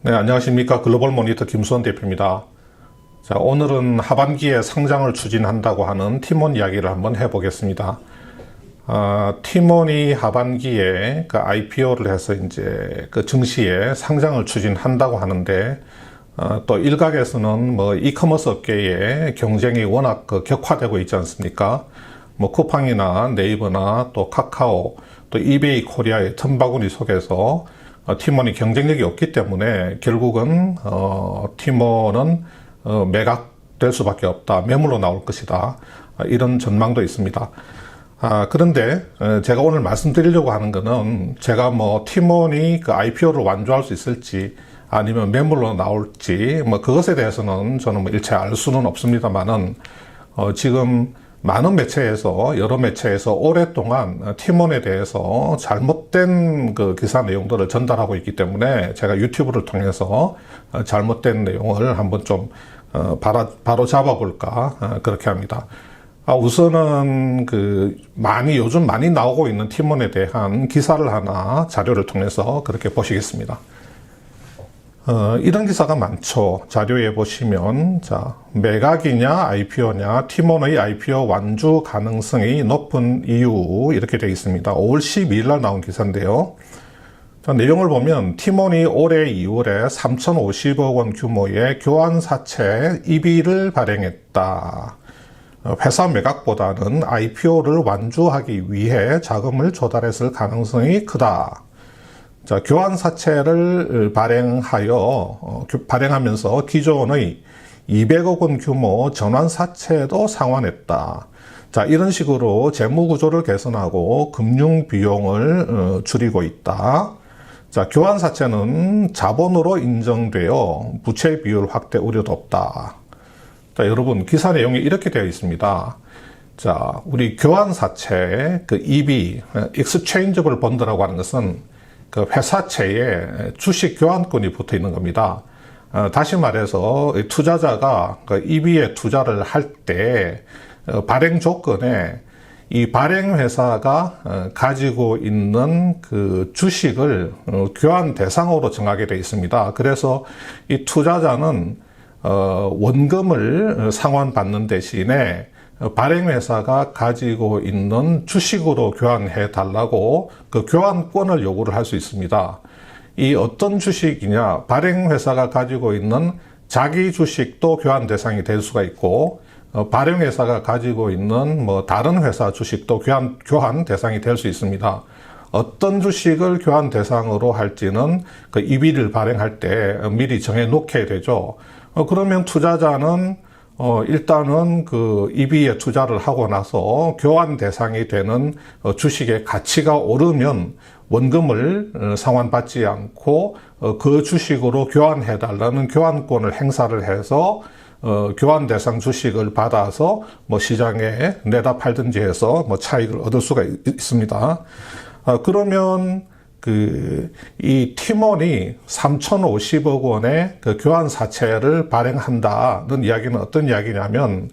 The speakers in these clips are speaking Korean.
네, 안녕하십니까. 글로벌 모니터 김수원 대표입니다. 자, 오늘은 하반기에 상장을 추진한다고 하는 티몬 이야기를 한번 해보겠습니다. 티몬이 하반기에 그 IPO를 해서 이제 그 증시에 상장을 추진한다고 하는데, 또 일각에서는 뭐 이커머스 업계의 경쟁이 워낙 격화되고 있지 않습니까? 뭐 쿠팡이나 네이버나 또 카카오, 또 이베이 코리아의 틈바구니 속에서 티몬이 경쟁력이 없기 때문에 결국은 티몬은 매각될 수밖에 없다, 매물로 나올 것이다, 이런 전망도 있습니다. 그런데 제가 오늘 말씀드리려고 하는 거는 제가 뭐 티몬이 그 IPO를 완주할 수 있을지 아니면 매물로 나올지 뭐 그것에 대해서는 저는 뭐 일체 알 수는 없습니다만은 지금 많은 매체에서, 여러 매체에서 오랫동안 티몬에 대해서 잘못된 그 기사 내용들을 전달하고 있기 때문에 제가 유튜브를 통해서 잘못된 내용을 한번 좀 바로 잡아볼까 그렇게 합니다. 우선은 요즘 많이 나오고 있는 티몬에 대한 기사를 하나 자료를 통해서 그렇게 보시겠습니다. 이런 기사가 많죠. 자료에 보시면, 자, 매각이냐, IPO냐, 티몬의 IPO 완주 가능성이 높은 이유, 이렇게 되어 있습니다. 5월 12일 날 나온 기사인데요. 자, 내용을 보면, 티몬이 올해 2월에 3,050억 원 규모의 교환사채 EB를 발행했다. 회사 매각보다는 IPO를 완주하기 위해 자금을 조달했을 가능성이 크다. 자, 교환사채를 발행하면서 기존의 200억 원 규모 전환사채도 상환했다. 자, 이런 식으로 재무구조를 개선하고 금융 비용을 줄이고 있다. 자, 교환사채는 자본으로 인정되어 부채 비율 확대 우려도 없다. 자, 여러분, 기사 내용이 이렇게 되어 있습니다. 자, 우리 교환사채, EB, Exchangeable Bond라고 하는 것은 그 회사채에 주식 교환권이 붙어 있는 겁니다. 다시 말해서 투자자가 그 EB에 투자를 할 때 발행 조건에 이 발행 회사가 가지고 있는 그 주식을 교환 대상으로 정하게 되어 있습니다. 그래서 이 투자자는 원금을 상환받는 대신에 발행회사가 가지고 있는 주식으로 교환해 달라고 그 교환권을 요구를 할 수 있습니다. 이 어떤 주식이냐, 발행회사가 가지고 있는 자기 주식도 교환 대상이 될 수가 있고, 발행회사가 가지고 있는 뭐 다른 회사 주식도 교환 대상이 될 수 있습니다. 어떤 주식을 교환 대상으로 할지는 그 EB를 발행할 때 미리 정해 놓게 되죠. 그러면 투자자는 일단은 그 EB에 투자를 하고 나서 교환 대상이 되는 주식의 가치가 오르면 원금을 상환받지 않고 그 주식으로 교환해달라는 교환권을 행사를 해서 교환 대상 주식을 받아서 뭐 시장에 내다 팔든지 해서 뭐 차익을 얻을 수가 있습니다. 그러면 이 티몬이 3,050억 원의 그 교환사채를 발행한다는 이야기는 어떤 이야기냐면,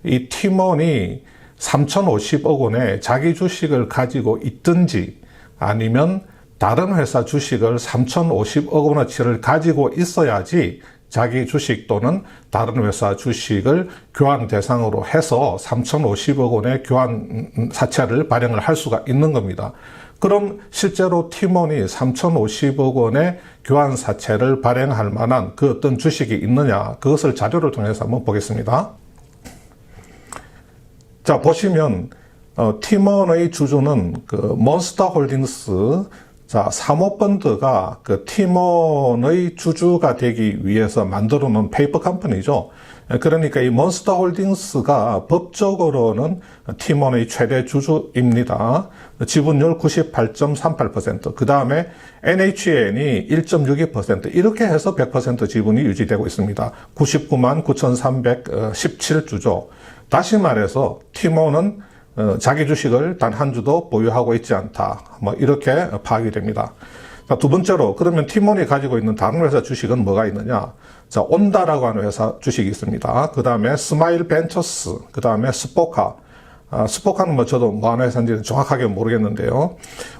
이 티몬이 3,050억 원의 자기 주식을 가지고 있든지 아니면 다른 회사 주식을 3,050억 원어치를 가지고 있어야지 자기 주식 또는 다른 회사 주식을 교환 대상으로 해서 3,050억 원의 교환사채를 발행을 할 수가 있는 겁니다. 그럼 실제로 티몬이 3,050억 원의 교환사채를 발행할 만한 그 어떤 주식이 있느냐, 그것을 자료를 통해서 한번 보겠습니다. 자, 보시면 티몬의 주주는 그 몬스터홀딩스, 자, 사모펀드가 그 티몬의 주주가 되기 위해서 만들어 놓은 페이퍼 컴퍼니죠. 그러니까 이 몬스터홀딩스가 법적으로는 티몬의 최대 주주입니다. 지분율 98.38%, 그 다음에 NHN이 1.62%, 이렇게 해서 100% 지분이 유지되고 있습니다. 99만 9,317주죠. 다시 말해서 티몬은 자기 주식을 단 한 주도 보유하고 있지 않다, 뭐 이렇게 파악이 됩니다. 자, 두 번째로, 그러면 티몬이 가지고 있는 다른 회사 주식은 뭐가 있느냐? 자, 온다라고 하는 회사 주식이 있습니다. 그 다음에 스마일 벤처스, 그 다음에 스포카, 스포카는 뭐 저도 뭐 하는 회사인지는 정확하게 모르겠는데요.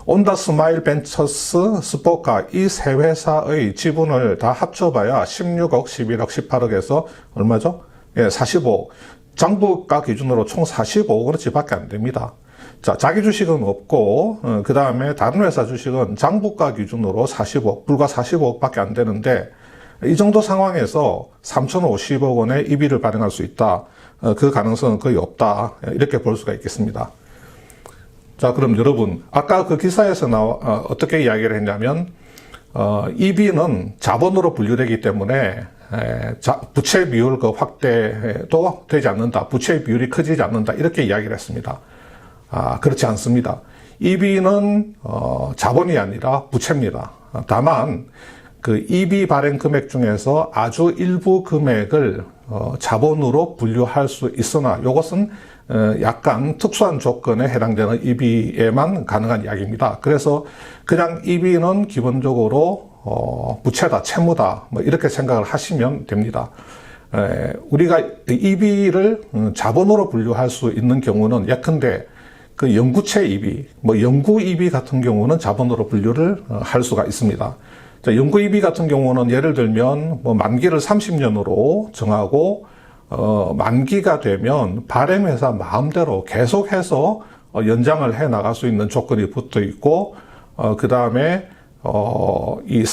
온다스마일 벤처스, 스포카 이 세 회사의 지분을 다 합쳐봐야 16억, 11억, 18억에서 얼마죠? 예, 45억. 장부가 기준으로 총 45억원어치 밖에 안 됩니다. 자, 자기 주식은 없고, 그 다음에 다른 회사 주식은 장부가 기준으로 40억, 불과 45억 밖에 안 되는데, 이 정도 상황에서 3,050억 원의 이비를 발행할 수 있다. 그 가능성은 거의 없다. 이렇게 볼 수가 있겠습니다. 자, 그럼 여러분, 아까 그 기사에서 어떻게 이야기를 했냐면, 이비는 자본으로 분류되기 때문에, 부채 비율 그 확대도 되지 않는다. 부채 비율이 커지지 않는다. 이렇게 이야기를 했습니다. 그렇지 않습니다. 이비는, 자본이 아니라 부채입니다. 다만, 그 EB 발행 금액 중에서 아주 일부 금액을 자본으로 분류할 수 있으나 이것은 약간 특수한 조건에 해당되는 EB에만 가능한 이야기입니다. 그래서 그냥 EB는 기본적으로 부채다, 채무다 뭐 이렇게 생각을 하시면 됩니다. 우리가 EB를 자본으로 분류할 수 있는 경우는 예컨대 그 영구채 EB, 뭐 영구 EB 같은 경우는 자본으로 분류를 할 수가 있습니다. 자, 영구 EB 같은 경우는 예를 들면 뭐 만기를 30년으로 정하고 만기가 되면 발행회사 마음대로 계속해서 연장을 해 나갈 수 있는 조건이 붙어 있고 그 다음에 이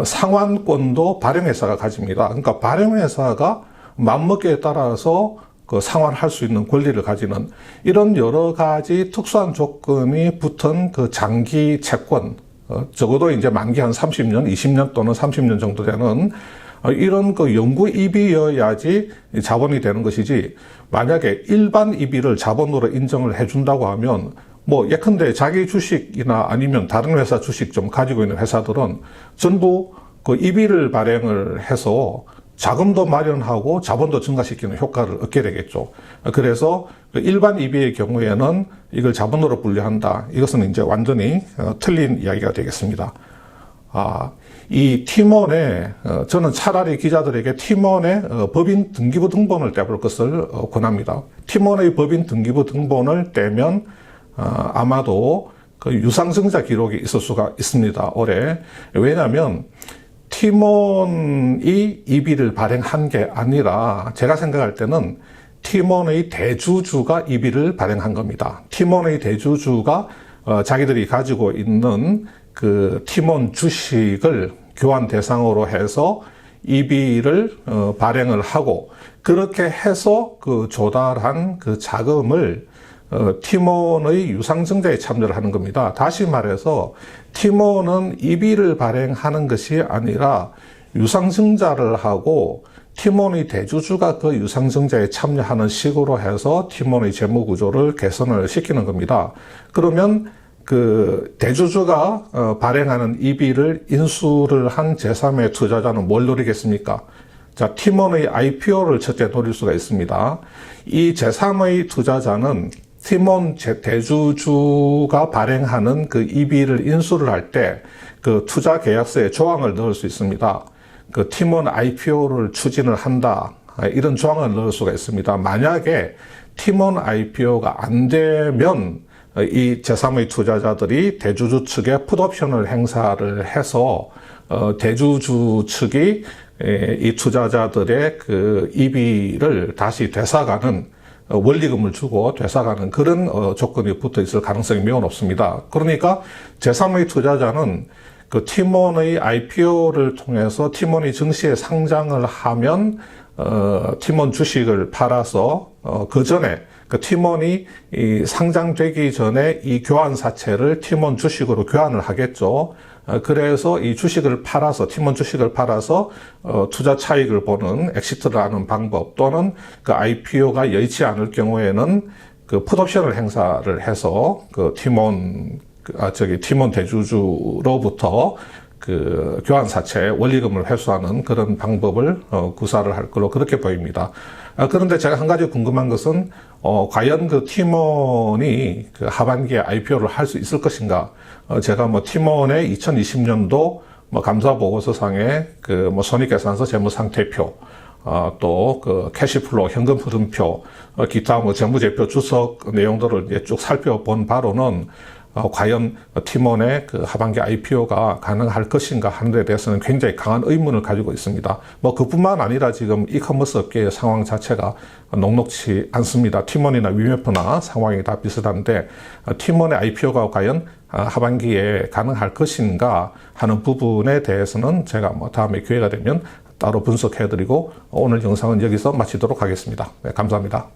상환권도 발행회사가 가집니다. 그러니까 발행회사가 마음먹기에 따라서 그 상환할 수 있는 권리를 가지는 이런 여러 가지 특수한 조건이 붙은 그 장기 채권, 적어도 이제 만기 한 30년, 20년 또는 30년 정도 되는 이런 그 영구 EB여야지 자본이 되는 것이지, 만약에 일반 EB를 자본으로 인정을 해준다고 하면 뭐 예컨대 자기 주식이나 아니면 다른 회사 주식 좀 가지고 있는 회사들은 전부 그 EB를 발행을 해서 자금도 마련하고 자본도 증가시키는 효과를 얻게 되겠죠. 그래서 일반 EB의 경우에는 이걸 자본으로 분류한다. 이것은 이제 완전히 틀린 이야기가 되겠습니다. 이 팀원의 저는 차라리 기자들에게 팀원의 법인 등기부 등본을 떼볼 것을 권합니다. 팀원의 법인 등기부 등본을 떼면 아마도 그 유상증자 기록이 있을 수가 있습니다. 올해. 왜냐하면 팀원이 EB를 발행한 게 아니라 제가 생각할 때는 팀원의 대주주가 EB를 발행한 겁니다. 팀원의 대주주가 자기들이 가지고 있는 그 팀원 주식을 교환 대상으로 해서 EB를 발행을 하고 그렇게 해서 그 조달한 그 자금을 팀원의 유상증자에 참여를 하는 겁니다. 다시 말해서 팀원은 EB를 발행하는 것이 아니라 유상증자를 하고 팀원의 대주주가 그 유상증자에 참여하는 식으로 해서 팀원의 재무구조를 개선을 시키는 겁니다. 그러면 그 대주주가 발행하는 EB를 인수를 한 제3의 투자자는 뭘 노리겠습니까? 자, 팀원의 IPO를 첫째 노릴 수가 있습니다. 이 제3의 투자자는 팀원 대주주가 발행하는 그 EB를 인수를 할 때 그 투자 계약서에 조항을 넣을 수 있습니다. 그 팀원 IPO를 추진을 한다. 이런 조항을 넣을 수가 있습니다. 만약에 팀원 IPO가 안 되면 이 제3의 투자자들이 대주주 측에 풋옵션을 행사를 해서 대주주 측이 이 투자자들의 그 EB를 다시 되사가는 원리금을 주고 되사가는 그런 조건이 붙어 있을 가능성이 매우 높습니다. 그러니까 제3의 투자자는 그 팀원의 IPO를 통해서 팀원이 증시에 상장을 하면 팀원 주식을 팔아서 그 전에 그 팀원이 이 상장되기 전에 이 교환사채를 팀원 주식으로 교환을 하겠죠. 그래서 이 주식을 팔아서 팀원 주식을 팔아서 투자 차익을 보는 엑시트를 하는 방법 또는 그 IPO가 여의치 않을 경우에는 그 풋옵션을 행사를 해서 그 팀원 대주주로부터 그 교환사채 원리금을 회수하는 그런 방법을 구사를 할 걸로 그렇게 보입니다. 그런데 제가 한 가지 궁금한 것은 과연 그 팀원이 그 하반기에 IPO를 할 수 있을 것인가? 제가 뭐 팀원의 2020년도 뭐 감사 보고서상에 그 뭐 손익계산서 재무상태표 또 그 캐시플로우, 현금 흐름표, 기타 뭐 재무제표 주석 내용들을 이제 쭉 살펴본 바로는 과연 팀원의 그 하반기 IPO가 가능할 것인가 하는 데 대해서는 굉장히 강한 의문을 가지고 있습니다. 뭐 그뿐만 아니라 지금 이커머스 업계의 상황 자체가 녹록치 않습니다. 팀원이나 위메프나 상황이 다 비슷한데 팀원의 IPO가 과연 하반기에 가능할 것인가 하는 부분에 대해서는 제가 뭐 다음에 기회가 되면 따로 분석해드리고 오늘 영상은 여기서 마치도록 하겠습니다. 네, 감사합니다.